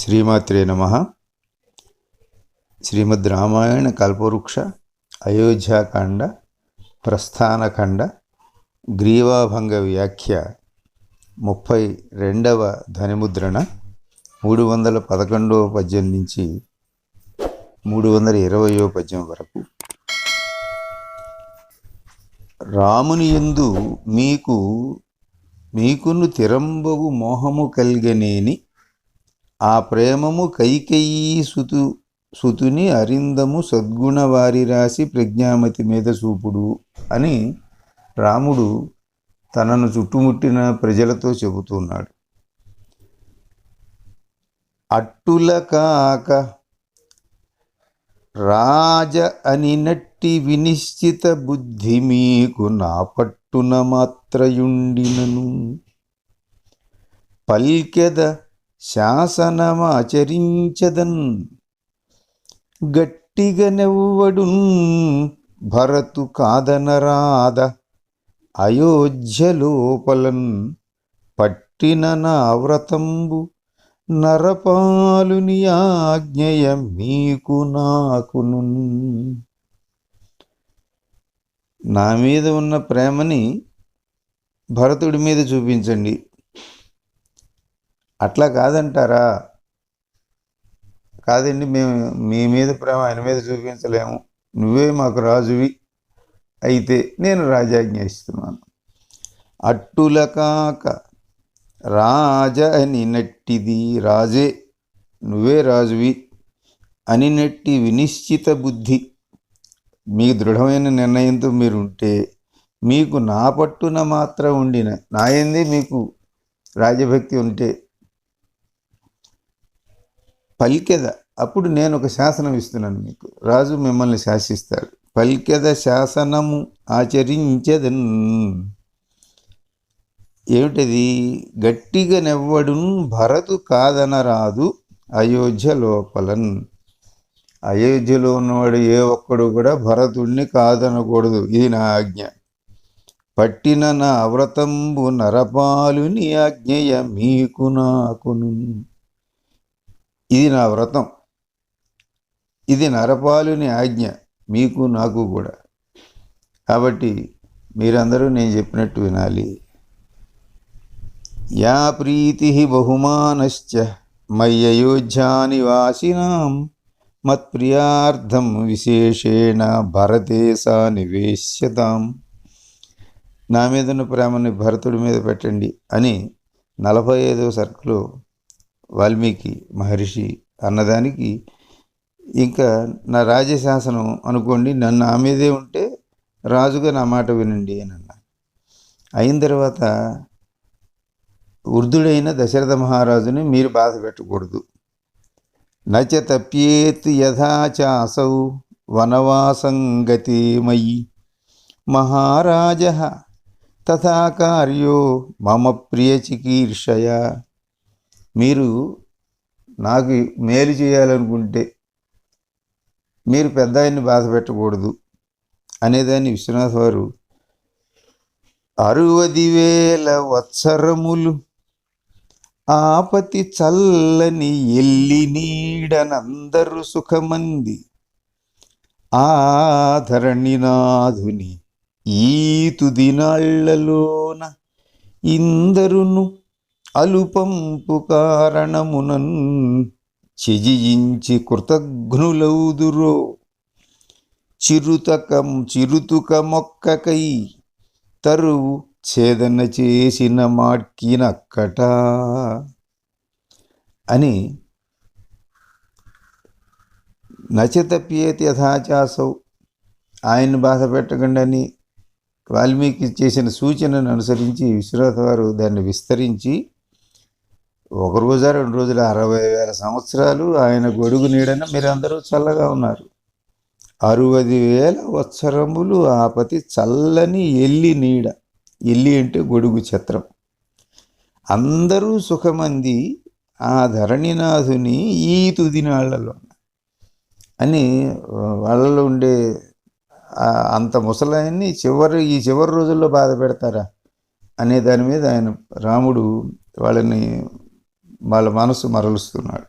శ్రీమాత్రే నమః. శ్రీమద్ రామాయణ కల్పవృక్ష అయోధ్యాకాండ ప్రస్థానఖండ గ్రీవాభంగ వ్యాఖ్య 32వ ధ్వనిముద్రణ 311వ పద్యం నుంచి 320వ పద్యం వరకు. రాముని యందు మీకును తిరంబగు మోహము కల్గనేని ఆ ప్రేమము కైకేయీ సుతుని అరిందము సద్గుణ వారి రాసి ప్రజ్ఞామతి మీద చూపుడు అని రాముడు తనను చుట్టుముట్టిన ప్రజలతో చెబుతున్నాడు. అట్టుల కాక రాజ అని నట్టి వినిశ్చిత బుద్ధి మీకు నా పట్టున మాత్రయుండినను పల్కెద శాసనమాచరించదన్ గట్టిగనెవ్వడున్ భరతు కాదనరాద అయోధ్య లోపలన్ పట్టిన నా వ్రతంబు నరపాలుని ఆజ్ఞయ మీకు నాకును. నా మీద ఉన్న ప్రేమని భరతుడి మీద చూపించండి. అట్లా కాదంటారా? కాదండి, మేము మీ మీద ప్రేమ ఆయన మీద చూపించలేము, నువ్వే మాకు రాజువి, అయితే నేను రాజాజ్ఞ ఇస్తున్నాను. అట్టుల కాక రాజ అని నట్టిది, రాజే నువ్వే రాజువి అని నట్టి వినిశ్చిత బుద్ధి, మీ దృఢమైన నిర్ణయంతో మీరుంటే మీకు నా పట్టున మాత్రం ఉండిన, నాయందే మీకు రాజభక్తి ఉంటే పల్కెద, అప్పుడు నేను ఒక శాసనం ఇస్తున్నాను మీకు, రాజు మిమ్మల్ని శాసిస్తాడు. పల్కెద శాసనము ఆచరించదన్, ఏమిటది? గట్టిగా నెవ్వడున్ భరతు కాదనరాదు అయోధ్య లోపలన్, అయోధ్యలో ఉన్నవాడు ఏ ఒక్కడు కూడా భరతుడిని కాదనకూడదు, ఇది నా ఆజ్ఞ. పట్టిన నా వ్రతంబు నరపాలుని ఆజ్ఞయ మీకు నాకును, ఇది నా వ్రతం, ఇది నరపాలుని ఆజ్ఞ మీకు నాకు కూడా. కాబట్టి మీరందరూ నేను చెప్పినట్టు వినాలి. యా ప్రీతి బహుమానశ్చ మయ్యయోధ్యానివాసినాం మత్ప్రియార్థం విశేషేణ భరతే సా నివేశ్యతాం. నా మీదున్న ప్రేమని భరతుడి మీద పెట్టండి అని 45వ సర్కలో వాల్మీకి మహర్షి అన్నదానికి, ఇంకా నా రాజశాసనం అనుకోండి, నన్ను ఆ మీదే ఉంటే రాజుగా నా మాట వినండి అని అన్నాను. అయిన తర్వాత వృద్ధుడైన దశరథ మహారాజుని మీరు బాధ పెట్టకూడదు. నచ తప్యేత్ యథాచాసౌ వనవాసంగతే మయి మహారాజ తథా కార్యో మమ ప్రియ చికీర్షయ. మీరు నాకు మేలు చేయాలనుకుంటే మీరు పెద్ద ఆయన్ని బాధ పెట్టకూడదు అనేదాన్ని విశ్వనాథ్ వారు 60,000 వత్సరములు ఆపతి చల్లని ఎల్లి నీడనందరు సుఖమంది ఆధరణినాథుని ఈ తుదినాళ్లలోన ఇందరును అలుపంపు కారణమునన్ చిజించి కృతఘ్నులౌదురో చిరుతుక మొక్కకై తరువు ఛేదన చేసిన మాట్కినక్కట అని. నచతప్యేతి యథాచాసౌ, ఆయన్ని బాధ పెట్టకండి అని వాల్మీకి చేసిన సూచనను అనుసరించి విశ్వనాథ వారు దాన్ని విస్తరించి, ఒక రోజా 2 రోజులు 60,000 సంవత్సరాలు ఆయన గొడుగు నీడన మీరందరూ చల్లగా ఉన్నారు. 60,000 వత్సరములు ఆపతి చల్లని ఎల్లి నీడ, ఎల్లి అంటే గొడుగు ఛత్రం, అందరూ సుఖమంది ఆ ధరణినాథుని ఈ తుదినాళ్లలో అని, వాళ్ళలో ఉండే అంత ముసలాయన్ని ఈ చివరి రోజుల్లో బాధ పెడతారా అనే దాని మీద ఆయన రాముడు వాళ్ళ మనసు మరలుస్తున్నాడు.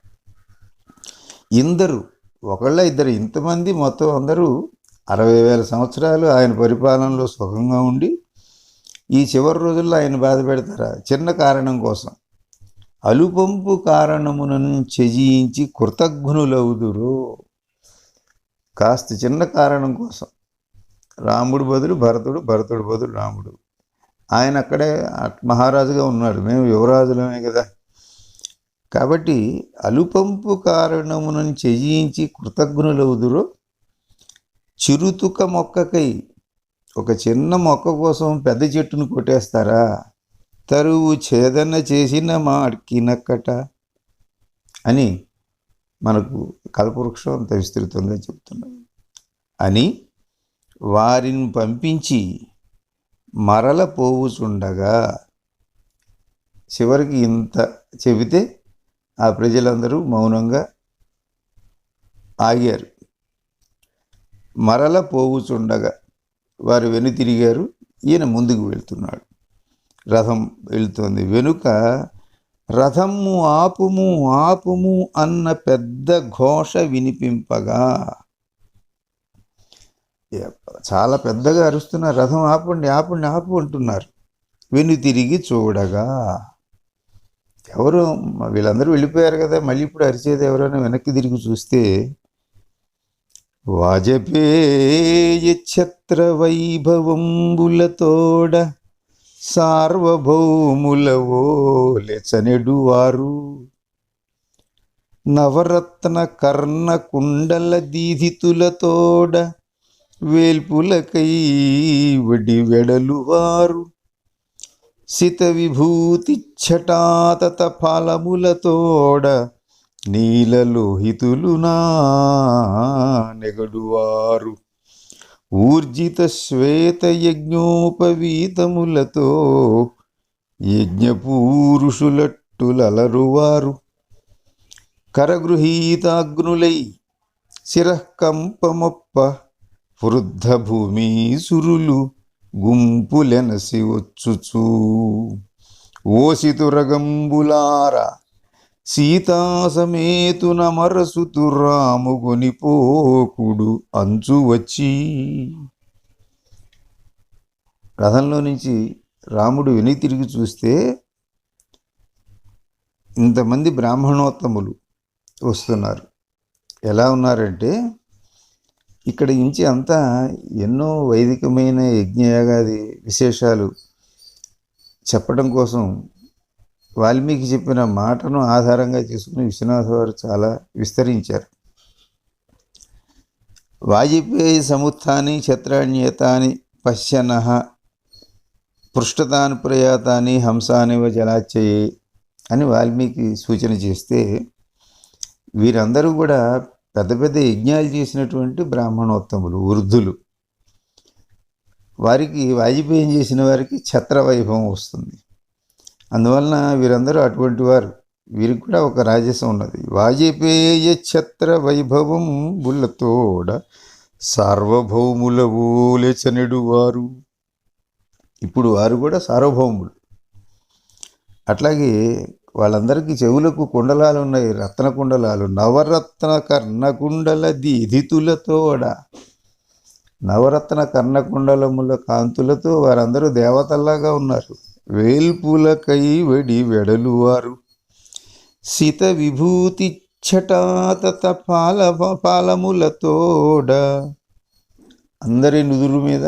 ఇందరు ఒకళ్ళ ఇద్దరు ఇంతమంది మొత్తం అందరూ 60,000 సంవత్సరాలు ఆయన పరిపాలనలో సుఖంగా ఉండి ఈ చివరి రోజుల్లో ఆయన బాధ పెడతారా? చిన్న కారణం కోసం. అలుపంపు కారణమునను త్యజించి కృతజ్ఞులవుదురు. కాస్త చిన్న కారణం కోసం రాముడు బదులు భరతుడు, భరతుడు బదులు రాముడు. ఆయన అక్కడే మహారాజుగా ఉన్నాడు, మేము యువరాజులమే కదా. కాబట్టి అలుపంపు కారణమునను త్యజించి కృతజ్ఞులవుదురు. చిరుతుక మొక్కకై, ఒక చిన్న మొక్క కోసం పెద్ద చెట్టును కొట్టేస్తారా? తరువు ఛేదన చేసిన మాడ్కినక్కట అని మనకు కల్పవృక్షం అంత విస్తృతంగా చెప్తున్నాం. అని వారిని పంపించి మరల పోవుచుండగా, చివరికి ఇంత చెబితే ఆ ప్రజలందరూ మౌనంగా ఆగారు. మరల పోవుచుండగా వారు వెనుతిరిగారు, ఈయన ముందుకు వెళ్తున్నాడు. రథం వెళ్తోంది. వెనుక రథము ఆపుము ఆపుము అన్న పెద్ద ఘోష వినిపింపగా, చాలా పెద్దగా అరుస్తున్నారు, రథం ఆపండి ఆపండి ఆపు అంటున్నారు. వెను తిరిగి చూడగా, ఎవరు వీళ్ళందరూ వెళ్ళిపోయారు కదా, మళ్ళీ ఇప్పుడు అరిచేది ఎవరైనా వెనక్కి తిరిగి చూస్తే వాజపేయ ఛత్ర వైభవంబులతోడ సార్వభౌములవోలెచనెడువారు నవరత్న కర్ణ కుండల దీధితులతోడ వేల్పులకై వడి వెడలువారు సిత విభూతి ఛటాతత ఫలములతోడ నీలలోహితులునా నెగడువారు ఊర్జిత శ్వేత యజ్ఞోపవీతములతో యజ్ఞపూరుషులట్టులరువారు కరగృహీతాగ్నులై శిరకంపమొప్ప వృద్ధ భూమీసురులు గుంపులెనసి వచ్చుచూ ఓసితురగంబులార సీతాసమేతున మరసుతు రాముగొనిపోకుడు అంచు వచ్చి. రథంలో నుంచి రాముడు వెనక్కి తిరిగి చూస్తే ఇంతమంది బ్రాహ్మణోత్తములు వస్తున్నారు. ఎలా ఉన్నారంటే, ఇక్కడ నుంచి అంతా ఎన్నో వైదికమైన యజ్ఞయాగాది విశేషాలు చెప్పడం కోసం వాల్మీకి చెప్పిన మాటను ఆధారంగా చేసుకుని విశ్వనాథ వారు చాలా విస్తరించారు. వాజపేయి సముత్థాని ఛత్రాణ్యేతాని పశ్యనః పృష్ఠతాన్ ప్రయాతాని హంసానివ జలాచయే అని వాల్మీకి సూచన చేస్తే, వీరందరూ కూడా పెద్ద పెద్ద యజ్ఞాలు చేసినటువంటి బ్రాహ్మణోత్తములు, వృద్ధులు. వారికి వాజపేయం చేసిన వారికి ఛత్ర వైభవం వస్తుంది. అందువలన వీరందరూ అటువంటి వారు. వీరికి కూడా ఒక రాజసం ఉన్నది. వాజపేయ ఛత్ర వైభవం బుల్లతోడ సార్వభౌముల ఓలెచనెడు వారు. ఇప్పుడు వారు కూడా సార్వభౌములు. అట్లాగే వాళ్ళందరికీ చెవులకు కుండలాలు ఉన్నాయి, రత్న కుండలాలు. నవరత్న కర్ణకుండల దీధితులతోడ, నవరత్న కర్ణకుండలముల కాంతులతో వారందరూ దేవతల్లాగా ఉన్నారు. వేల్పులకై వెడి వెడలువారు సిత విభూతి ఛటాతత పాలములతోడ, అందరి నుదురు మీద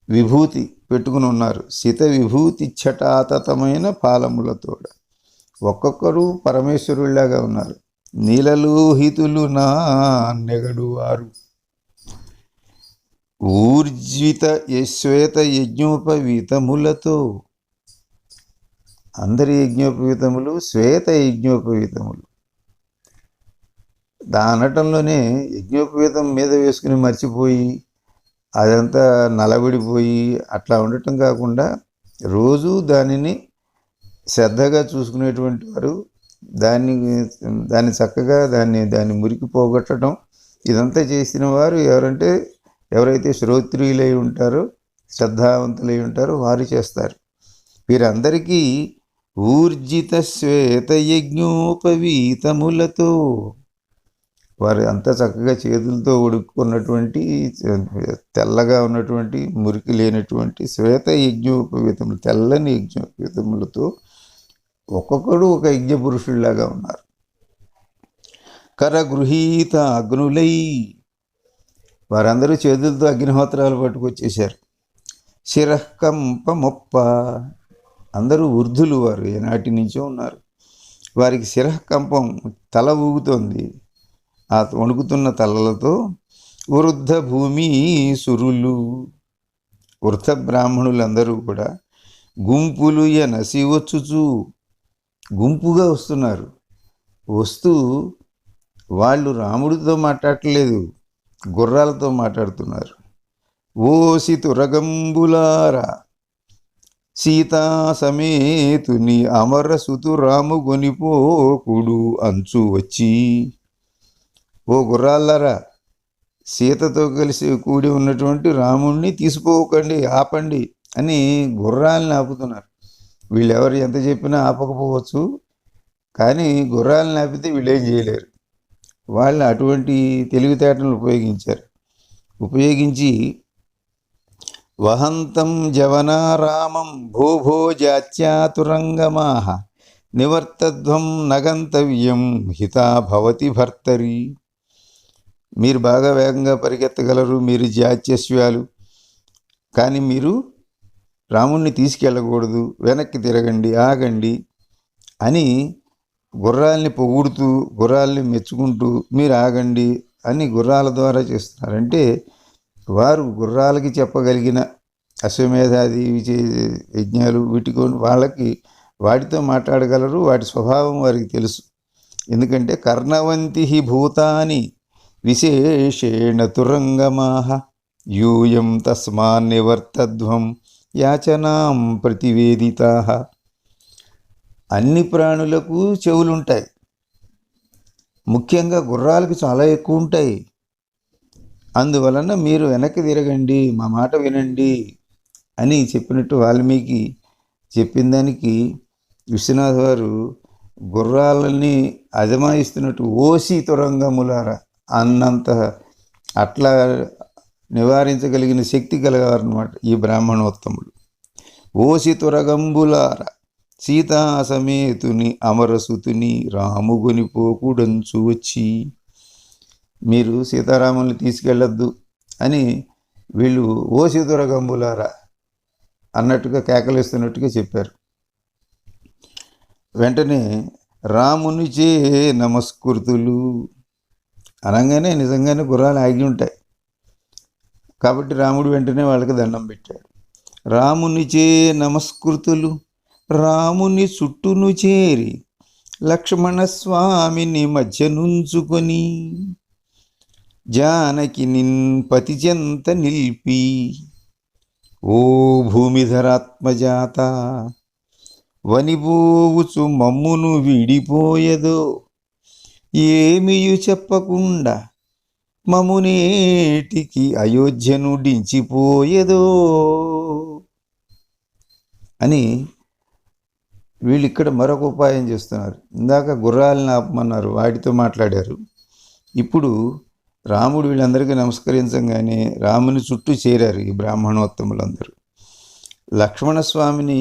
విభూతి పెట్టుకుని ఉన్నారు. సిత విభూతి ఛటాతతమైన పాలములతోడ, ఒక్కొక్కరు పరమేశ్వరులాగా ఉన్నారు. నీలలోహితులు నా నెగడువారు ఊర్జిత శ్వేత యజ్ఞోపవీతములతో, అందరి యజ్ఞోపవీతములు శ్వేత యజ్ఞోపవీతములు. అనటంలోనే యజ్ఞోపవీతం మీద వేసుకుని మర్చిపోయి అదంతా నలబడిపోయి అట్లా ఉండటం కాకుండా రోజు దానిని శ్రద్ధగా చూసుకునేటువంటి వారు, దాన్ని చక్కగా దాన్ని మురికి పోగొట్టడం ఇదంతా చేసిన వారు ఎవరంటే, ఎవరైతే శ్రోత్రియులై ఉంటారో, శ్రద్ధావంతులై ఉంటారో వారు చేస్తారు. వీరందరికీ ఊర్జిత శ్వేత యజ్ఞోపవీతములతో, వారు అంత చక్కగా చేతులతో ఉడుక్కున్నటువంటి తెల్లగా ఉన్నటువంటి మురికి లేనటువంటి శ్వేత యజ్ఞోపవీతములు, తెల్లని యజ్ఞోపవీతములతో ఒక్కొక్కడు ఒక యజ్ఞ పురుషుల్లాగా ఉన్నారు. కరగృహీత అగ్నులై, వారందరూ చేతులతో అగ్నిహోత్రాలు పట్టుకొచ్చేశారు. శిరఃకంపమొప్ప, అందరూ వృద్ధులు, వారు ఏనాటి నుంచో ఉన్నారు. వారికి శిరఃకంపం, తల ఊగుతోంది. ఆ వణుకుతున్న తలలతో వృద్ధ భూమి సురులు, వృద్ధ బ్రాహ్మణులందరూ కూడా గుంపులు ఎనసి వచ్చుచు, గుంపుగా వస్తున్నారు. వస్తూ వాళ్ళు రాముడితో మాట్లాడట్లేదు, గుర్రాలతో మాట్లాడుతున్నారు. ఓసి తురగంబులారా సీతా సమేతుని అమర సుతురాము గొనిపోకుడు అంచు వచ్చి, ఓ గుర్రాలారా, సీతతో కలిసి కూడి ఉన్నటువంటి రాముణ్ణి తీసుకోకండి, ఆపండి అని గుర్రాలని ఆపుతున్నారు. వీళ్ళెవరు ఎంత చెప్పినా ఆపకపోవచ్చు, కానీ గుర్రాలను ఆపితే వీళ్ళేం చేయలేరు. వాళ్ళు అటువంటి తెలివితేటలను ఉపయోగించి వహంతం జవనారామం భోభో జాత్యాతురంగమాహ నివర్తధ్వం నగంతవ్యం హితా భవతి భర్తరి. మీరు బాగా వేగంగా పరిగెత్తగలరు, మీరు జాత్యశ్వాలు, కానీ మీరు రాముణ్ణి తీసుకెళ్ళకూడదు, వెనక్కి తిరగండి, ఆగండి అని గుర్రాల్ని పొగుడుతూ, గుర్రాల్ని మెచ్చుకుంటూ మీరు ఆగండి అని గుర్రాల ద్వారా చేస్తున్నారంటే వారు గుర్రాలకి చెప్పగలిగిన అశ్వమేధాది యజ్ఞాలు వీటికొని వాళ్ళకి వాటితో మాట్లాడగలరు. వాటి స్వభావం వారికి తెలుసు. ఎందుకంటే కర్ణవంతి భూతాని విశేషేణ తురంగమాహ యూయం తస్మాన్ నివర్తధ్వం యాచనాం ప్రతివేదితాః. అన్ని ప్రాణులకు చెవులుంటాయి, ముఖ్యంగా గుర్రాలకు చాలా ఎక్కువ ఉంటాయి. అందువలన మీరు వెనక్కి తిరగండి, మా మాట వినండి అని చెప్పినట్టు వాల్మీకి చెప్పిన దానికి విశ్వనాథ్ వారు గుర్రాలని అజమాయిస్తున్నట్టు ఓసి తురంగములారా అన్నంత అట్లా నివారించగలిగిన శక్తి కలగారన్నమాట ఈ బ్రాహ్మణోత్తములు. ఓసి తురగంబులారా సీతా సమేతుని అమరసుతుని రాముగొనిపోకుడంచు వచ్చి, మీరు సీతారాముల్ని తీసుకెళ్ళొద్దు అని వీళ్ళు ఓసి తురగంబులారా అన్నట్టుగా కేకలేస్తున్నట్టుగా చెప్పారు. వెంటనే రామునిచే నమస్కృతులు అనగానే నిజంగానే గుర్రాలు ఆగి ఉంటాయి. కాబట్టి రాముడు వెంటనే వాళ్ళకి దండం పెట్టాడు. రామునిచే నమస్కృతులు రాముని చుట్టూను చేరి లక్ష్మణస్వామిని మధ్య నుంచుకొని జానకి నిన్ పతి చెంత నిల్పి, ఓ భూమిధరాత్మజాత వనిపోవుచు మమ్మును విడిపోయదో, ఏమియు చెప్పకుండా మమునేటికి అయోధ్యను డించిపోయేదో అని వీళ్ళు ఇక్కడ మరొక ఉపాయం చేస్తున్నారు. ఇందాక గుర్రాలను ఆపమన్నారు, వాటితో మాట్లాడారు. ఇప్పుడు రాముడు వీళ్ళందరికీ నమస్కరించగానే రాముని చుట్టూ చేరారు ఈ బ్రాహ్మణోత్తములందరూ. లక్ష్మణస్వామిని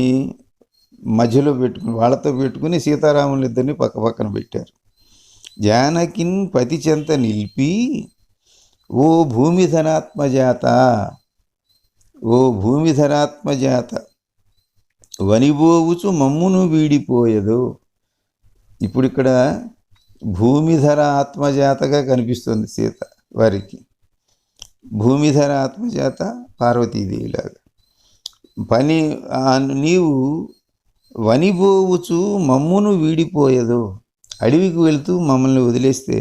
మధ్యలో పెట్టుకుని వాళ్ళతో పెట్టుకుని సీతారాములు ఇద్దరిని పక్కన పెట్టారు. జానకిన్ పతి చెంత నిలిపి, ఓ భూమిధరాత్మజాత, ఓ భూమిధరాత్మజాత వనిబోవుచు మమ్మును వీడిపోయేదు. ఇప్పుడు ఇక్కడ భూమిధర ఆత్మజాతగా కనిపిస్తుంది సీత వారికి. భూమిధర ఆత్మజాత పార్వతీదేవిలాగా నీవు వనిబోవుచు మమ్మును వీడిపోయేదు, అడవికి వెళుతూ మమ్మల్ని వదిలేస్తే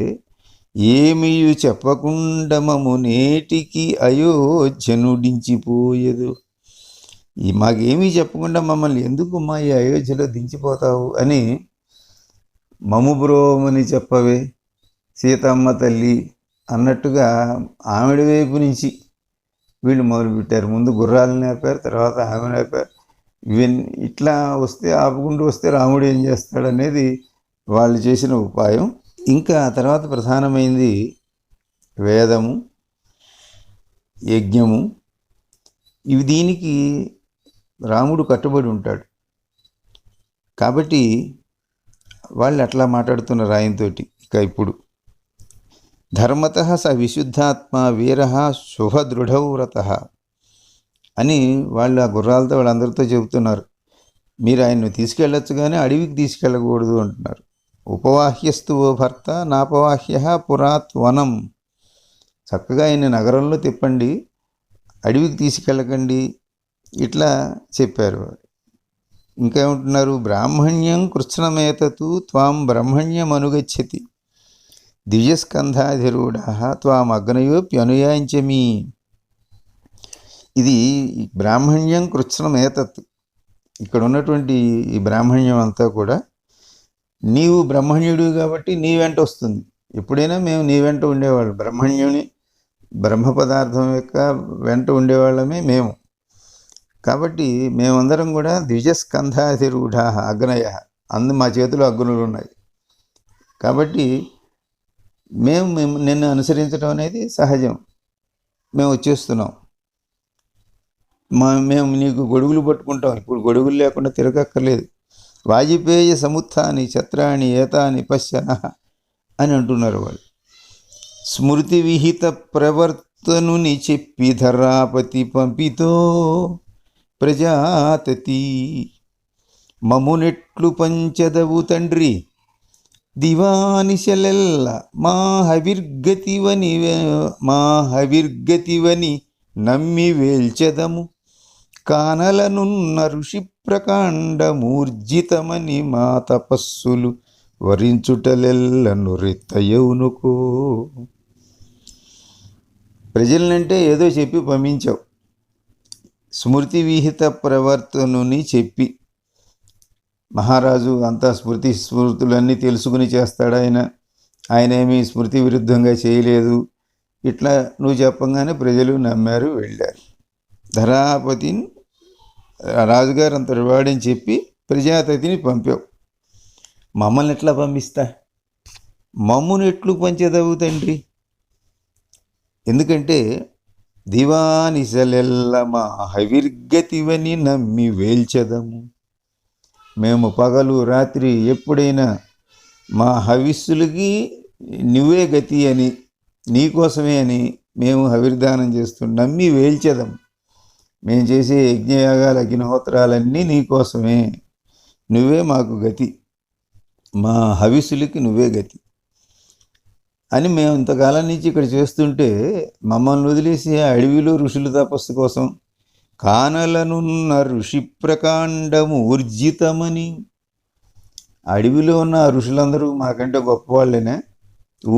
ఏమీయు చెప్పకుండా మమ్ము నేటికి అయోధ్యను దించిపోయేదు. మాకేమీ చెప్పకుండా మమ్మల్ని ఎందుకు మా ఈ అయోధ్యలో దించిపోతావు అని మము బ్రోమని చెప్పవే సీతమ్మ తల్లి అన్నట్టుగా ఆవిడ వైపు నుంచి వీళ్ళు మొదలుపెట్టారు. ముందు గుర్రాలను ఆపారు, తర్వాత ఆమెను ఆపారు. ఇట్లా వస్తే ఆపుకుంటూ వస్తే రాముడు ఏం చేస్తాడనేది వాళ్ళు చేసిన ఉపాయం. ఇంకా తర్వాత ప్రధానమైంది వేదము, యజ్ఞము. ఇవి దీనికి రాముడు కట్టుబడి ఉంటాడు. కాబట్టి వాళ్ళు అట్లా మాట్లాడుతున్నారు ఆయనతోటి. ఇక ఇప్పుడు ధర్మతః స విశుద్ధాత్మ వీర శుభదృఢవ్రత అని వాళ్ళు ఆ గుర్రాలతో వాళ్ళందరితో చెబుతున్నారు. మీరు ఆయన్ను తీసుకెళ్ళొచ్చు కానీ అడవికి తీసుకెళ్ళకూడదు అంటున్నారు. ఉపవాహ్యస్తు ఓ భర్త నాపవాహ్య పురాత్ వనం. చక్కగా ఆయన నగరంలో తిప్పండి, అడవికి తీసుకెళ్ళకండి, ఇట్లా చెప్పారు. ఇంకా ఏమంటున్నారు? బ్రాహ్మణ్యం కృత్స్నమేతతు త్వాం బ్రహ్మణ్యం అనుగచ్చతి దివ్యస్కంధాధిరూఢ త్వాం అగ్నయోప్యనుయాంచమి. ఇది బ్రాహ్మణ్యం కృత్స్నమేతత్. ఇక్కడ ఉన్నటువంటి ఈ బ్రాహ్మణ్యం అంతా కూడా నీవు బ్రహ్మణ్యుడు కాబట్టి నీ వెంట వస్తుంది. ఎప్పుడైనా మేము నీ వెంట ఉండేవాళ్ళం, బ్రహ్మణ్యుని బ్రహ్మ పదార్థం యొక్క వెంట ఉండేవాళ్ళమే మేము. కాబట్టి మేమందరం కూడా ద్విజస్కంధాధిరూఢ అగ్నయ, మా చేతిలో అగ్నులు ఉన్నాయి. కాబట్టి మేము నిన్ను అనుసరించడం అనేది సహజం. మేము వచ్చేస్తున్నాం. మేము నీకు గొడుగులు పట్టుకుంటాం. ఇప్పుడు గొడుగులు లేకుండా తిరగక్కర్లేదు. వాజిపేయ సముత్థాని ఛత్రాణి ఏతాని పశ్యన అని అంటున్నారు వాళ్ళు. స్మృతి విహిత ప్రవర్తనుని చెప్పి ధరాపతి పంపితో ప్రజాతతి మమునెట్లు పంచదవు తండ్రి దివానిశలెల్ల మా హవిర్గతివని నమ్మి వేల్చెదము కానలనున్న ఋషి ప్రకాండమూర్జితమని మా తపస్సులు వరించుటలెల్లను రిత్తయౌనుకో. ప్రజలనంటే ఏదో చెప్పి పంపించావు. స్మృతి విహిత ప్రవర్తనుని చెప్పి, మహారాజు అంతా స్మృతులన్నీ తెలుసుకుని చేస్తాడు ఆయన ఏమీ స్మృతి విరుద్ధంగా చేయలేదు, ఇట్లా నువ్వు చెప్పంగానే ప్రజలు నమ్మారు, వెళ్ళారు. ధరాపతిని రాజుగారు అంతటి వాడని చెప్పి ప్రజాపతిని పంపావు. మమ్మల్ని ఎట్లా పంపిస్తా? మమ్మును ఎట్లు పంచేదవు తండ్రి? ఎందుకంటే దివానిసలెల్ల మా హవిర్గతివని నమ్మి వేల్చెదము. మేము పగలు రాత్రి ఎప్పుడైనా మా హవిస్సులకి నువ్వే గతి అని, నీకోసమే అని మేము హవిర్దానం చేస్తూ నమ్మి వేల్చెదము. మేము చేసే యజ్ఞయాగాలు అగ్నిహోత్రాలన్నీ నీకోసమే, నువ్వే మాకు గతి, మా హవిస్సులకి నువ్వే గతి అని మేము ఇంతకాలం నుంచి ఇక్కడ చేస్తుంటే మమ్మల్ని వదిలేసి అడవిలో ఋషుల తపస్సు కోసం కానలనున్న ఋషి ప్రకాండము ఊర్జితమని. అడవిలో ఉన్న ఋషులందరూ మాకంటే గొప్పవాళ్ళేనే.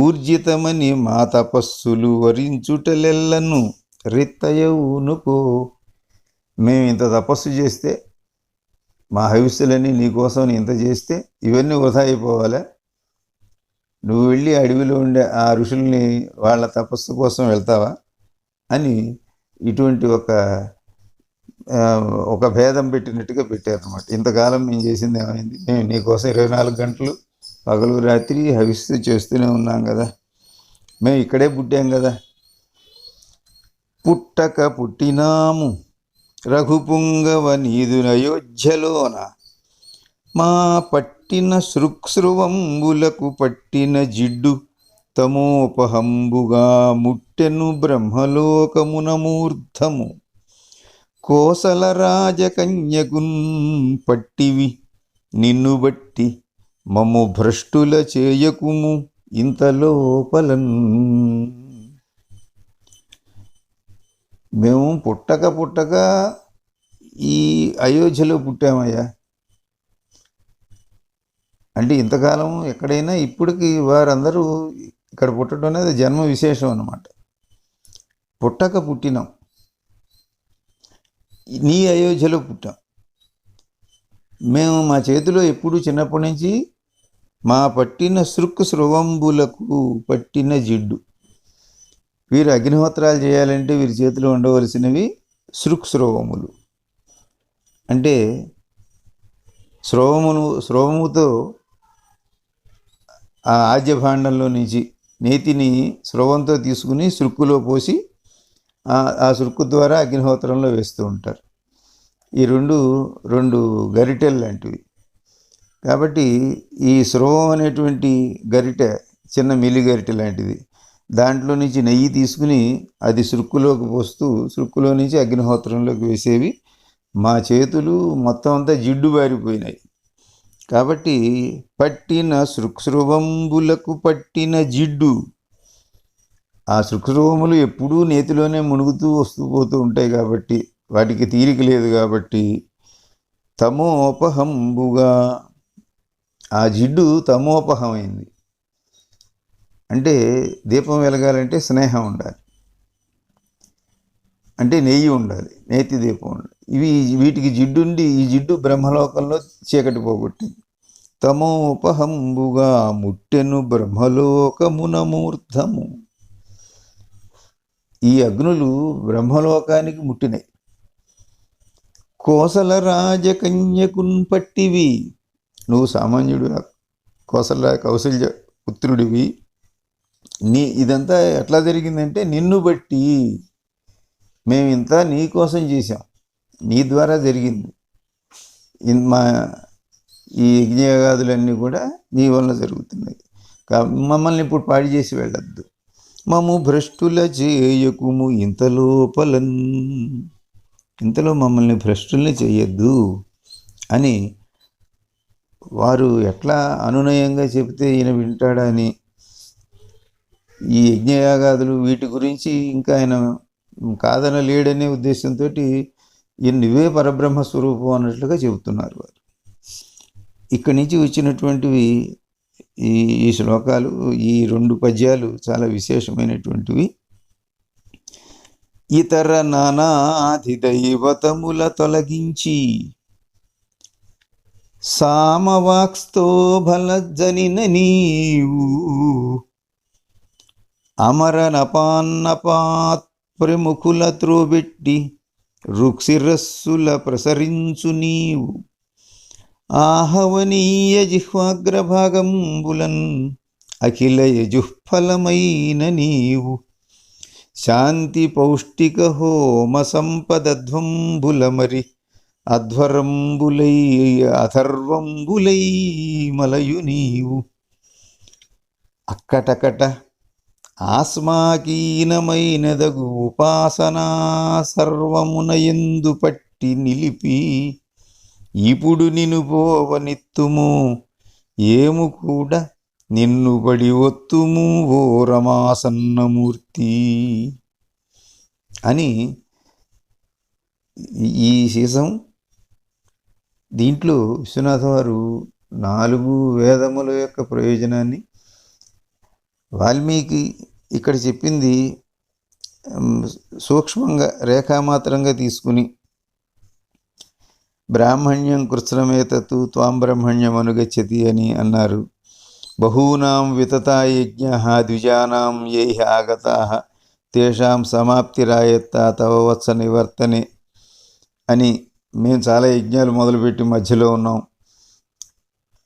ఊర్జితమని మా తపస్సులు వరించుటలెల్లను రిత్తయౌనుకో. మేము ఇంత తపస్సు చేస్తే, మా హవిస్సులన్నీ నీకోసం ఇంత చేస్తే ఇవన్నీ వృధా అయిపోవాలా? నువ్వు వెళ్ళి అడవిలో ఉండే ఆ ఋషుల్ని వాళ్ళ తపస్సు కోసం వెళ్తావా అని ఇటువంటి ఒక భేదం పెట్టినట్టుగా పెట్టారనమాట. ఇంతకాలం మేము చేసింది ఏమైంది? మేము నీకోసం 24 గంటలు పగలు రాత్రి హవిస్సు చేస్తూనే ఉన్నాం కదా, మేము ఇక్కడే పుట్టాం కదా. పుట్టక పుట్టినాము రఘుపుంగవ నీదు అయోధ్యలోన, మా పట్టిన శృక్స్రువంబులకు పట్టిన జిడ్డు తమోపహంబుగా ముట్టెను బ్రహ్మలోకమున మూర్ధము. కోసల రాజకన్యకున్ పట్టివి నిన్ను బట్టి మమ్ము భ్రష్టుల చేయకుము ఇంతలోపలన్. మేము పుట్టక ఈ అయోధ్యలో పుట్టామయ్యా. అంటే ఇంతకాలం ఎక్కడైనా ఇప్పటికి వారందరూ ఇక్కడ పుట్టడం అనేది జన్మ విశేషం అన్నమాట. పుట్టినాం, నీ అయోధ్యలో పుట్టాం. మేము మా చేతిలో ఎప్పుడు చిన్నప్పటి నుంచి మా పట్టిన శృవంబులకు పట్టిన జిడ్డు. వీరు అగ్నిహోత్రాలు చేయాలంటే వీరి చేతిలో ఉండవలసినవి శృవములు. అంటే స్రవముతో ఆ ఆజ్యభాండంలో నుంచి నేతిని స్రవంతో తీసుకుని సురుక్కులో పోసి ఆ సురుక్కు ద్వారా అగ్నిహోత్రంలో వేస్తూ ఉంటారు. ఈ రెండు గరిటెలు లాంటివి. కాబట్టి ఈ స్రవం అనేటువంటి గరిటె చిన్న మిల్లి గరిటె లాంటిది. దాంట్లో నుంచి నెయ్యి తీసుకుని అది సురుక్కులోకి పోస్తూ సురుక్కులో నుంచి అగ్నిహోత్రంలోకి వేసేవి. మా చేతులు మొత్తం అంతా జిడ్డు బారిపోయినాయి. కాబట్టి పట్టిన శృక్స్రువంబులకు పట్టిన జిడ్డు. ఆ శృక్స్రువములు ఎప్పుడూ నేతిలోనే మునుగుతూ వస్తూ పోతూ ఉంటాయి కాబట్టి వాటికి తీరిక లేదు కాబట్టి తమోపహంబుగా ఆ జిడ్డు తమోపహమైంది. అంటే దీపం వెలగాలంటే స్నేహం ఉండాలి, అంటే నెయ్యి ఉండాలి, నేతి దీపం ఉండాలి. వీటికి జిడ్డుండి ఈ జిడ్డు బ్రహ్మలోకంలో చీకటి పోగొట్టింది. తమోపహంబుగా ముట్టెను బ్రహ్మలోకమున మూర్ధము. ఈ అగ్నులు బ్రహ్మలోకానికి ముట్టినాయి. కోసల రాజకన్యకున్ పట్టివి. నువ్వు సామాన్యుడు, కౌసల్య పుత్రుడివి. ఇదంతా ఎట్లా జరిగిందంటే నిన్ను బట్టి. మేమింతా నీ కోసం చేశాం, నీ ద్వారా జరిగింది. మా ఈ యజ్ఞయాగాదులన్నీ కూడా నీ వల్ల జరుగుతున్నాయి. మమ్మల్ని ఇప్పుడు పాడి చేసి వెళ్ళొద్దు. మమ్ము భ్రష్టుల చేయకుము ఇంతలో మమ్మల్ని భ్రష్టుల్ని చేయొద్దు అని వారు ఎట్లా అనునయంగా చెబితే ఈయన వింటాడని ఈ యజ్ఞయాగాదులు వీటి గురించి ఇంకా ఆయన కాదనలేడనే ఉద్దేశంతో ఈయన నువ్వే పరబ్రహ్మ స్వరూపం అన్నట్లుగా చెబుతున్నారు వారు. ఇక్కడి నుంచి వచ్చినటువంటివి ఈ శ్లోకాలు, ఈ 2 పద్యాలు చాలా విశేషమైనటువంటివి. ఇతర నానాధిదైవతముల తొలగించి సామవాక్స్థోభలజ్జనిన నీవు అమరనపాన్నపాత్ ప్రముఖుల త్రోబెట్టి రుక్సిరస్సుల ప్రసరించు నీవు ఆహవనీయ జిహ్వాగ్రభాగంబులన్ అఖిల యజుఃఫలమైన నీవు శాంతి పౌష్టిక హోమ సంపదధ్వంబులమరి అధ్వరంబులై అథర్వంబులై మలయు నీవు అక్కటకట ఆస్మాకీనమైనదగు ఉపాసనా సర్వమున ఎందు పట్టి నిలిపి ఇప్పుడు నిను పోవనిత్తుము ఏము కూడా నిన్ను బడి ఒత్తుము ఓ రమాసన్నమూర్తి అని ఈ సీసం. దీంట్లో విశ్వనాథ వారు 4 వేదముల యొక్క ప్రయోజనాన్ని వాల్మీకి ఇక్కడ చెప్పింది సూక్ష్మంగా రేఖామాత్రంగా తీసుకుని బ్రాహ్మణ్యం కృత్స్నమేతత్తు త్వాం బ్రహ్మణ్యం అనుగచ్చతి అని అన్నారు. బహూనాం వితతా యజ్ఞః ద్విజానాం యైః ఆగతాః తేషాం సమాప్తిరాయత్త తవ వత్స నివర్తనే అని. మేము చాలా యజ్ఞాలు మొదలుపెట్టి మధ్యలో ఉన్నాం,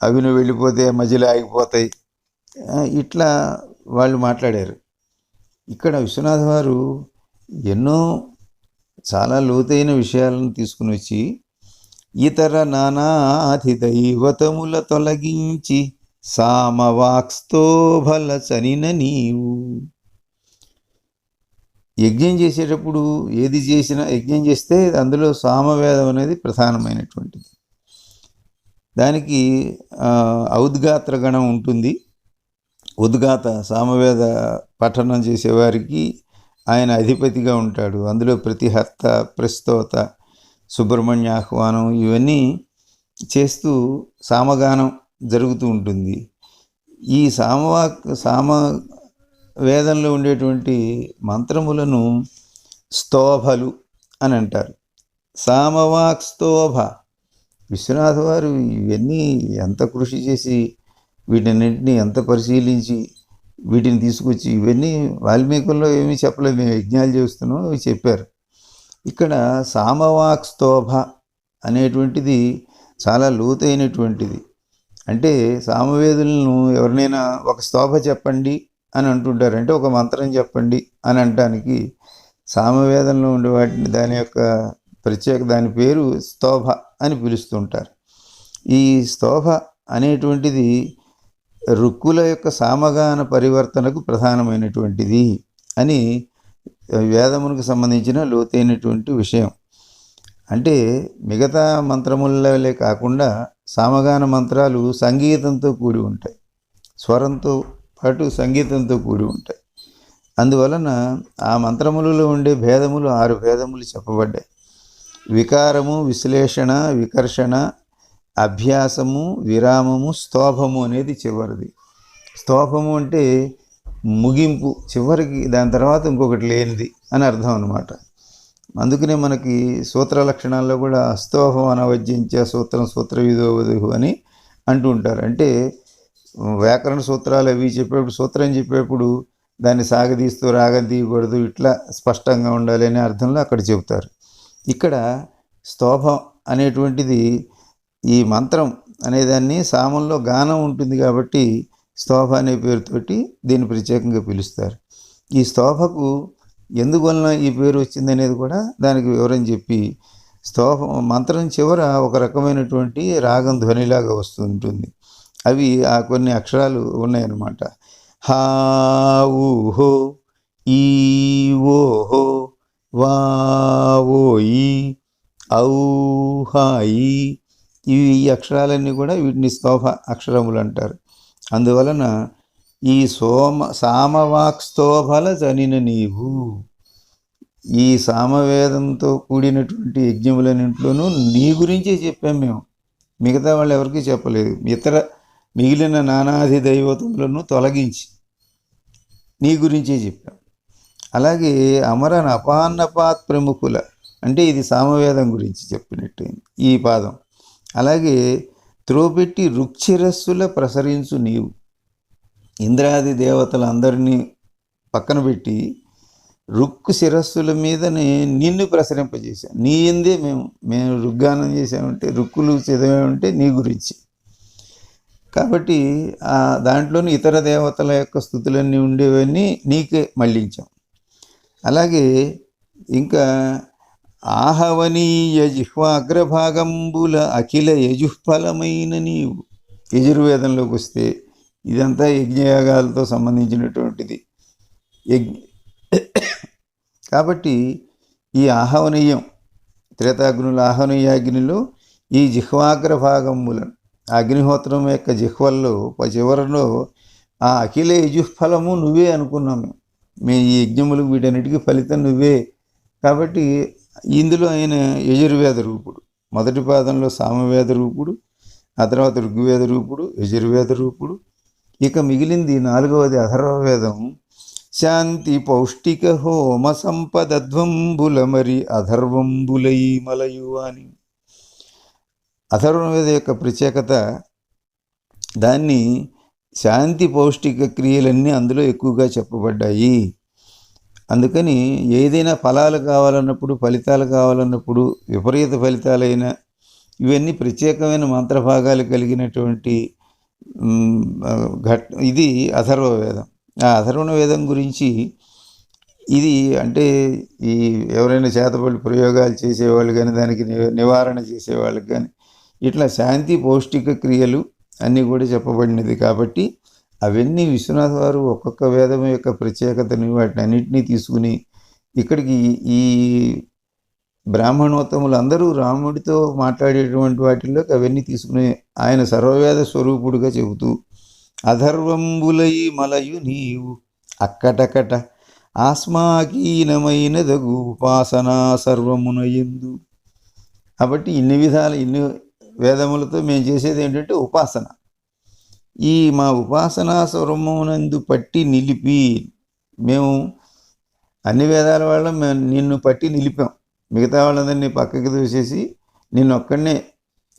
అవి నువ్వు వెళ్ళిపోతే మధ్యలో ఆగిపోతాయి, ఇట్లా వాళ్ళు మాట్లాడారు. ఇక్కడ విశ్వనాథ వారు ఎన్నో చాలా లోతైన విషయాలను తీసుకుని వచ్చి ఇతర నానాధిదైవతముల తొలగించి సామవాక్స్థోభల చనిన నీవు. యజ్ఞం చేసేటప్పుడు ఏది చేసినా, యజ్ఞం చేస్తే అందులో సామవేదం అనేది ప్రధానమైనటువంటిది. దానికి ఔద్గాత్ర గణం ఉంటుంది. ఉద్గాత సామవేద పఠనం చేసేవారికి ఆయన అధిపతిగా ఉంటాడు. అందులో ప్రతిహర్త, ప్రస్తోత, సుబ్రహ్మణ్య ఆహ్వానం ఇవన్నీ చేస్తూ సామగానం జరుగుతూ ఉంటుంది. ఈ సామవేదంలో ఉండేటువంటి మంత్రములను స్తోభలు అని అంటారు. సామవాక్ స్తోభ. విశ్వనాథ వారు ఇవన్నీ ఎంత కృషి చేసి వీటన్నింటినీ ఎంత పరిశీలించి వీటిని తీసుకొచ్చి, ఇవన్నీ వాల్మీకుల్లో ఏమీ చెప్పలేదు, మేము యజ్ఞాలు చేస్తున్నాం అవి చెప్పారు. ఇక్కడ సామవాక్ స్తోభ అనేటువంటిది చాలా లోతైనటువంటిది. అంటే సామవేదులను ఎవరినైనా ఒక స్తోభ చెప్పండి అని అంటుంటారు, అంటే ఒక మంత్రం చెప్పండి అని అనటానికి సామవేదంలో ఉండే వాటిని దాని యొక్క దాని పేరు స్తోభ అని పిలుస్తుంటారు. ఈ స్తోభ అనేటువంటిది రుక్కుల యొక్క సామగాన పరివర్తనకు ప్రధానమైనటువంటిది అని వేదమునకు సంబంధించిన లోతైనటువంటి విషయం. అంటే మిగతా మంత్రములే కాకుండా సామగాన మంత్రాలు సంగీతంతో కూడి ఉంటాయి, స్వరంతో పాటు సంగీతంతో కూడి ఉంటాయి. అందువలన ఆ మంత్రములలో ఉండే భేదములు 6 భేదములు చెప్పబడ్డాయి. వికారము, విశ్లేషణ, వికర్షణ, అభ్యాసము, విరామము, స్తోభము అనేది చివరిది. స్తోభము అంటే ముగింపు, చివరికి దాని తర్వాత ఇంకొకటి లేనిది అని అర్థం అన్నమాట. అందుకనే మనకి సూత్ర లక్షణాల్లో కూడా అస్తోహం అనవజ్జించ సూత్రం సూత్ర విధో వధు అని అంటూ ఉంటారు. అంటే వ్యాకరణ సూత్రాలు అవి చెప్పేప్పుడు, సూత్రం చెప్పేప్పుడు దాన్ని సాగదీస్తూ రాగం తీయకూడదు, ఇట్లా స్పష్టంగా ఉండాలి అనే అర్థంలో అక్కడ చెబుతారు. ఇక్కడ స్తోభం అనేటువంటిది ఈ మంత్రం అనేదాన్ని సామంలో గానం ఉంటుంది కాబట్టి స్తోభ అనే పేరుతోటి దీన్ని ప్రత్యేకంగా పిలుస్తారు. ఈ స్తోభకు ఎందువలన ఈ పేరు వచ్చింది అనేది కూడా దానికి వివరం చెప్పి, స్తోభ మంత్రం చివర ఒక రకమైనటువంటి రాగం ధ్వనిలాగా వస్తుంటుంది. అవి ఆ కొన్ని అక్షరాలు ఉన్నాయన్నమాట. హా ఊహో, ఈ ఓహో, వా ఓయి, ఔ హాయి, ఈ అక్షరాలన్నీ కూడా వీటిని స్తోభ అక్షరములు అంటారు. అందువలన ఈ సామవాక్స్తోభల జనిన నీవు, ఈ సామవేదంతో కూడినటువంటి యజ్ఞములన్నింటిలోనూ నీ గురించే చెప్పాం మేము, మిగతా వాళ్ళు ఎవరికీ చెప్పలేదు. మిగిలిన నానాది దైవతములను తొలగించి నీ గురించే చెప్పాం. అలాగే అమరన్ అపాన్నపాత్ ప్రముఖుల, అంటే ఇది సామవేదం గురించి చెప్పినట్టు ఈ పాదం. అలాగే త్రోపెట్టి రుక్షిరస్సుల ప్రసరించు నీవు, ఇంద్రాది దేవతలందరినీ పక్కన పెట్టి రుక్కు శిరస్సుల మీదనే నిన్ను ప్రసరింపజేశాం. నీ ఎందే మేము రుగ్గానం చేసామంటే, రుక్కులు చదివామంటే నీ గురించి. కాబట్టి దాంట్లోని ఇతర దేవతల యొక్క స్థుతులన్నీ ఉండేవన్నీ నీకే మళ్ళించాం. అలాగే ఇంకా ఆహవనీయ జిహ్వాగ్రభాగంబుల అఖిల యజుఫలమైన నీవు, యజుర్వేదంలోకి వస్తే ఇదంతా యజ్ఞయాగాలతో సంబంధించినటువంటిది. కాబట్టి ఈ ఆహవనీయం, త్రేతాగ్నుల ఆహవనీయాగ్నిలో ఈ జిహ్వాగ్రభాగంబులను, అగ్నిహోత్రం యొక్క జిహ్వల్లో చివరిలో ఆ అఖిల యజుఫలము నువ్వే అనుకున్నాం మేము ఈ యజ్ఞములకు వీటన్నిటికీ ఫలితం నువ్వే. కాబట్టి ఇందులో ఆయన యజుర్వేద రూపుడు, మొదటి పాదంలో సామవేద రూపుడు, ఆ తర్వాత ఋగ్వేద రూపుడు, యజుర్వేద రూపుడు. ఇక మిగిలింది 4వది అథర్వవేదం. శాంతి పౌష్టిక హోమ సంపదధ్వంబుల మరి అధర్వంబులై మలయు అని. అథర్వవేద యొక్క ప్రత్యేకత, దాన్ని శాంతి పౌష్టిక క్రియలన్నీ అందులో ఎక్కువగా చెప్పబడ్డాయి. అందుకని ఏదైనా ఫలాలు కావాలన్నప్పుడు, ఫలితాలు కావాలన్నప్పుడు, విపరీత ఫలితాలైన ఇవన్నీ ప్రత్యేకమైన మంత్రభాగాలు కలిగినటువంటి ఇది అథర్వవేదం. ఆ అథర్వవేదం గురించి ఇది అంటే ఈ ఎవరైనా చేతబడి ప్రయోగాలు చేసేవాళ్ళు కానీ, దానికి నివారణ చేసేవాళ్ళకి కానీ, ఇట్లా శాంతి పౌష్టిక క్రియలు అన్నీ కూడా చెప్పబడినది. కాబట్టి అవన్నీ విశ్వనాథ వారు ఒక్కొక్క వేదం యొక్క ప్రత్యేకతని వాటిని అన్నింటినీ తీసుకుని ఇక్కడికి ఈ బ్రాహ్మణోత్తములు అందరూ రాముడితో మాట్లాడేటువంటి వాటిల్లోకి అవన్నీ తీసుకుని ఆయన సర్వవేద స్వరూపుడుగా చెబుతూ, అధర్వంబులై మలయు నీవు అక్కటకట ఆస్మాకీనమైనదగు ఉపాసనా సర్వమునయందు. కాబట్టి ఇన్ని వేదములతో మేము చేసేది ఏంటంటే ఉపాసన. ఈ మా ఉపాసనా స్వరమునందు పట్టి నిలిపి, మేము అన్ని వేదాల వాళ్ళం నిన్ను పట్టి నిలిపాం, మిగతా వాళ్ళందరినీ పక్కకి దూసేసి నిన్ను ఒక్కడనే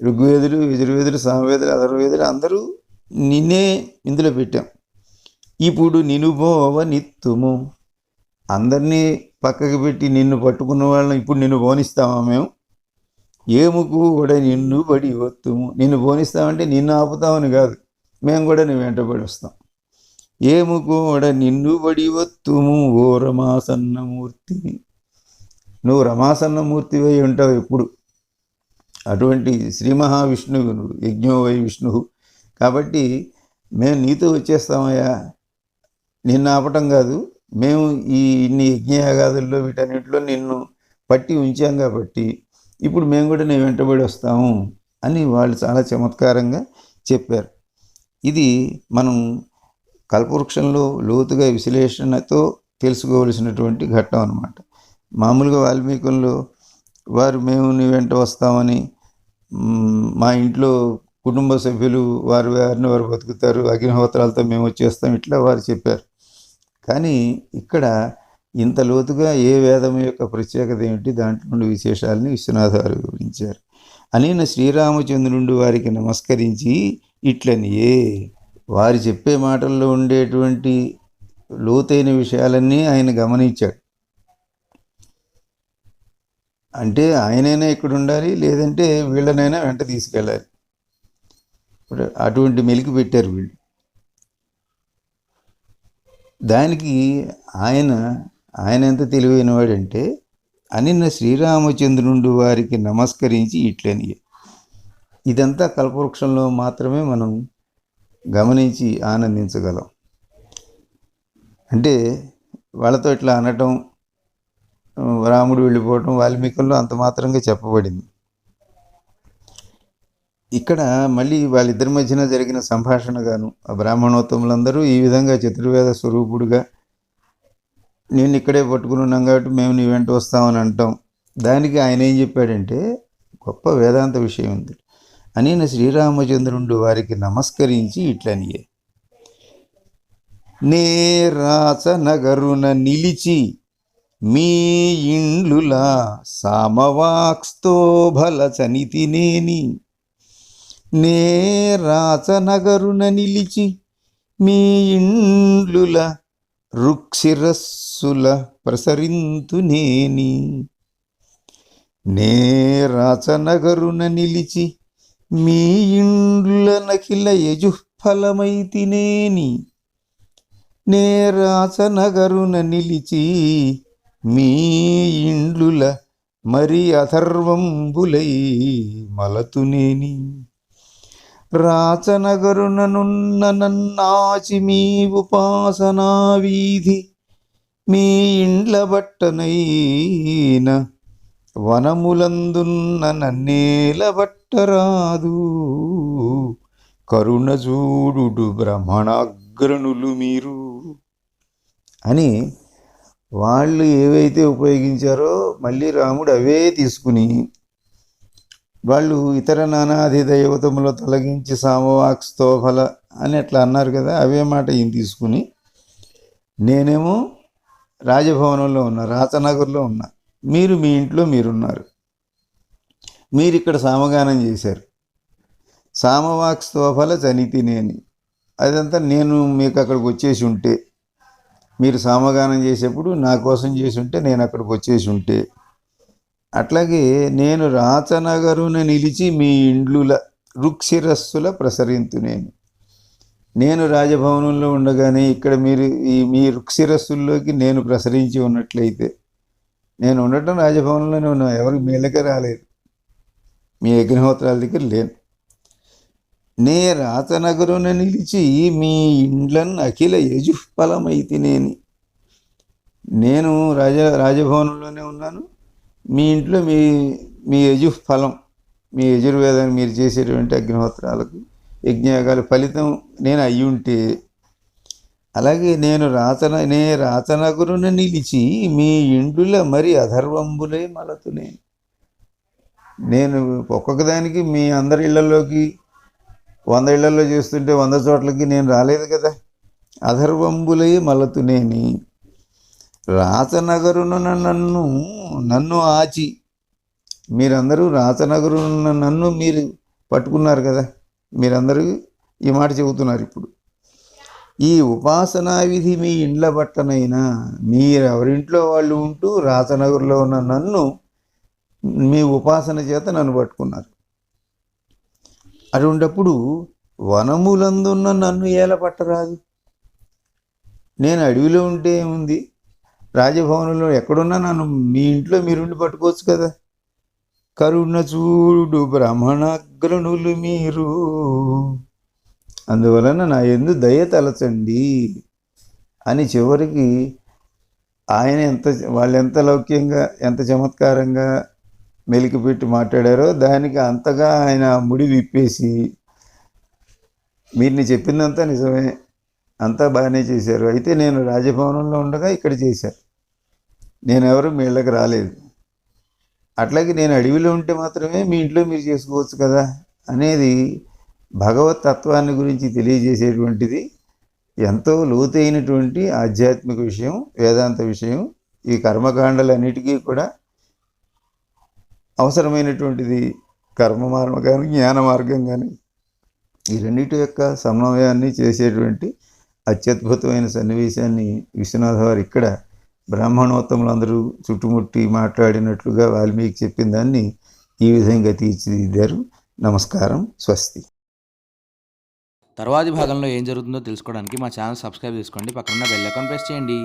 ఋగ్వేదులు, యజుర్వేదులు, సామవేదులు, అథర్వవేదులు అందరూ నిన్నే ఇందులో పెట్టాం. ఇప్పుడు నినుభోవ నిత్తుము, అందరినీ పక్కకి పెట్టి నిన్ను పట్టుకున్న వాళ్ళని ఇప్పుడు నిన్ను బోనిస్తామా మేము? ఏముకు కూడా నిన్ను బడి వత్తుము, నిన్ను పోనిస్తామంటే నిన్ను ఆపుతామని కాదు, మేము కూడా నీ వెంటబడి వస్తాం. ఏము కూడా నిన్ను బడి వత్తుము ఓ రమాసన్నమూర్తి, నువ్వు రమాసన్నమూర్తివై ఉంటావు ఎప్పుడు. అటువంటి శ్రీ మహావిష్ణువు నువ్వు, యజ్ఞో వై విష్ణు. కాబట్టి మేము నీతో వచ్చేస్తామయ్యా, నిన్ను ఆపటం కాదు, మేము ఈ ఇన్ని యజ్ఞయాగాదుల్లో వీటన్నిటిలో నిన్ను పట్టి ఉంచాం కాబట్టి ఇప్పుడు మేము కూడా నేను వెంటబడి వస్తాము అని వాళ్ళు చాలా చమత్కారంగా చెప్పారు. ఇది మనం కల్పవృక్షంలో లోతుగా విశ్లేషణతో తెలుసుకోవలసినటువంటి ఘట్టం అన్నమాట. మామూలుగా వాల్మీకంలో వారు మేము నీ వెంట వస్తామని, మా ఇంట్లో కుటుంబ సభ్యులు వారిని వారు బతుకుతారు, అగ్నిహోత్రాలతో మేము వచ్చేస్తాం, ఇట్లా వారు చెప్పారు. కానీ ఇక్కడ ఇంత లోతుగా ఏ వేదం యొక్క ప్రత్యేకత ఏమిటి, దాంట్లో నుండి విశేషాలని విశ్వనాథ వారు వివరించారు. అనేన శ్రీరామచంద్రుడు వారికి నమస్కరించి ఇట్లనియే, వారు చెప్పే మాటల్లో ఉండేటువంటి లోతైన విషయాలన్నీ ఆయన గమనించాడు. అంటే ఆయనైనా ఇక్కడ ఉండాలి, లేదంటే వీళ్ళనైనా వెంట తీసుకెళ్ళాలి. అటువంటి మెలికి పెట్టారు వీళ్ళు. దానికి ఆయన ఎంత తెలివైన వాడంటే, అనిన్న శ్రీరామచంద్రుడు వారికి నమస్కరించి ఇట్లని. ఇదంతా కల్పవృక్షంలో మాత్రమే మనం గమనించి ఆనందించగలం. అంటే వాళ్ళతో ఇట్లా అనటం, రాముడు వెళ్ళిపోవటం వాల్మీకంలో అంత మాత్రంగా చెప్పబడింది. ఇక్కడ మళ్ళీ వాళ్ళిద్దరి మధ్యన జరిగిన సంభాషణగాను ఆ బ్రాహ్మణోత్తములందరూ ఈ విధంగా చతుర్వేద స్వరూపుడుగా నేను ఇక్కడే పట్టుకుని ఉన్నాం కాబట్టి మేము నీ వెంట వస్తామని అంటాం. దానికి ఆయన ఏం చెప్పాడంటే గొప్ప వేదాంత విషయం ఉంది. అనేన శ్రీరామచంద్రుడు వారికి నమస్కరించి ఇట్లనియే, నే రాచనగరున నిలిచి మీ ఇండ్లులా సామవాక్స్తోభల చనితినేని, నే రాచనగరున నిలిచి మీ ఇండ్లుల రుక్షిరస్సుల ప్రసరింతునేని, నే రాచనగరున నిలిచి మీ ఇండ్ల నఖిల యజుఫలమైతినేని, నే రాచనగరున నిలిచి మీ ఇండ్లుల మరి అథర్వంబులై మలతునేని, రాచనగరుననున్న నన్నాచి మీ ఉపాసనా వీధి, మీ ఇండ్ల బట్టనైన వనములందున్న నన్నేల బట్టరాదు, కరుణ చూడు బ్రహ్మణాగ్రణులు మీరు అని వాళ్ళు ఏవైతే ఉపయోగించారో మళ్ళీ రాముడు అవే తీసుకుని, వాళ్ళు ఇతర నానాది దైవతముల తొలగించి సామవాక్స్తోఫల అని అట్లా అన్నారు కదా, అవే మాట ఈయన తీసుకుని, నేనేమో రాజభవనంలో ఉన్నా, రాచనగర్లో ఉన్నా, మీరు మీ ఇంట్లో మీరున్నారు, మీరు ఇక్కడ సామగానం చేశారు, సామవాక్స్తోఫల చనితినేని, అదంతా నేను మీకు అక్కడికి వచ్చేసి ఉంటే, మీరు సామగానం చేసేప్పుడు నా కోసం చేసి ఉంటే నేను అక్కడికి వచ్చేసి ఉంటే, అట్లాగే నేను రాచనగరున నిలిచి మీ ఇండ్లుల రుక్షిరస్సుల ప్రసరింతునేను, నేను రాజభవనంలో ఉండగానే ఇక్కడ మీరు మీ రుక్షిరస్సుల్లోకి నేను ప్రసరించి ఉన్నట్లయితే, నేను ఉండటం రాజభవనంలోనే ఉన్నా, ఎవరికి మేళ్ళకే రాలేదు, మీ అగ్నిహోత్రాల దగ్గర లేను, నే రాచనగరున నిలిచి మీ ఇండ్లను అఖిల యజుఫలమైతినేని, నేను రాజభవనంలోనే ఉన్నాను, మీ ఇంట్లో మీ యజుఫలం, మీ యజుర్వేదాన్ని మీరు చేసేటువంటి అగ్నిహోత్రాలకు యజ్ఞయాగాల ఫలితం నేను అయ్యి ఉంటే, అలాగే నేను రాచనగరున నిలిచి మీ ఇండ్ల మరి అధర్వంబులే మలతునే, నేను ఒక్కొక్క దానికి మీ అందరి ఇళ్లలోకి 100 ఇళ్లలో చేస్తుంటే 100 చోట్లకి నేను రాలేదు కదా, అధర్వంబులై మలతునేని, రాచనగరున నన్ను ఆచి, మీరందరూ రాచనగరున నన్ను మీరు పట్టుకున్నారు కదా, మీరందరూ ఈ మాట చెబుతున్నారు. ఇప్పుడు ఈ ఉపాసనా విధి మీ ఇండ్ల బట్టనైనా, మీరెవరింట్లో వాళ్ళు ఉంటూ రాచనగర్లో ఉన్న నన్ను మీ ఉపాసన చేత నన్ను పట్టుకున్నారు. అటువంటప్పుడు వనములందున్న నన్ను ఏల పట్టరాదు? నేను అడవిలో ఉంటే ఏముంది, రాజభవనంలో ఎక్కడున్నా నన్ను మీ ఇంట్లో మీరుండి పట్టుకోవచ్చు కదా. కరుణ చూడు బ్రహ్మణగ్రణులు మీరు, అందువలన నా యందు దయ తలచండి అని చివరికి ఆయన వాళ్ళు ఎంత లౌక్యంగా ఎంత చమత్కారంగా మెలికిపెట్టి మాట్లాడారో దానికి అంతగా ఆయన ముడి విప్పేసి, మీరు చెప్పిందంతా నిజమే, అంతా బాగానే చేశారు, అయితే నేను రాజభవనంలో ఉండగా ఇక్కడ చేశారు, నేను ఎవరు మీ ఇళ్ళకి రాలేదు, అట్లాగే నేను అడవిలో ఉంటే మాత్రమే మీ ఇంట్లో మీరు చేసుకోవచ్చు కదా అనేది భగవత్ తత్వాన్ని గురించి తెలియజేసేటువంటిది ఎంతో లోతైనటువంటి ఆధ్యాత్మిక విషయం, వేదాంత విషయం. ఈ కర్మకాండలన్నిటికీ కూడా అవసరమైనటువంటిది కర్మ మార్గం కానీ జ్ఞాన మార్గం కానీ ఈ రెండింటి యొక్క సమన్వయాన్ని చేసేటువంటి అత్యద్భుతమైన సన్నివేశాన్ని విశ్వనాథ వారు ఇక్కడ బ్రాహ్మణోత్తములందరూ చుట్టుముట్టి మాట్లాడినట్లుగా వాల్మీకి చెప్పిన దాన్ని ఈ విధంగా తీర్చిదిద్దారు. నమస్కారం, స్వస్తి. తర్వాతి భాగంలో ఏం జరుగుతుందో తెలుసుకోవడానికి మా ఛానల్ సబ్స్క్రైబ్ చేసుకోండి, పక్కన బెల్ ఐకాన్ ప్రెస్ చేయండి.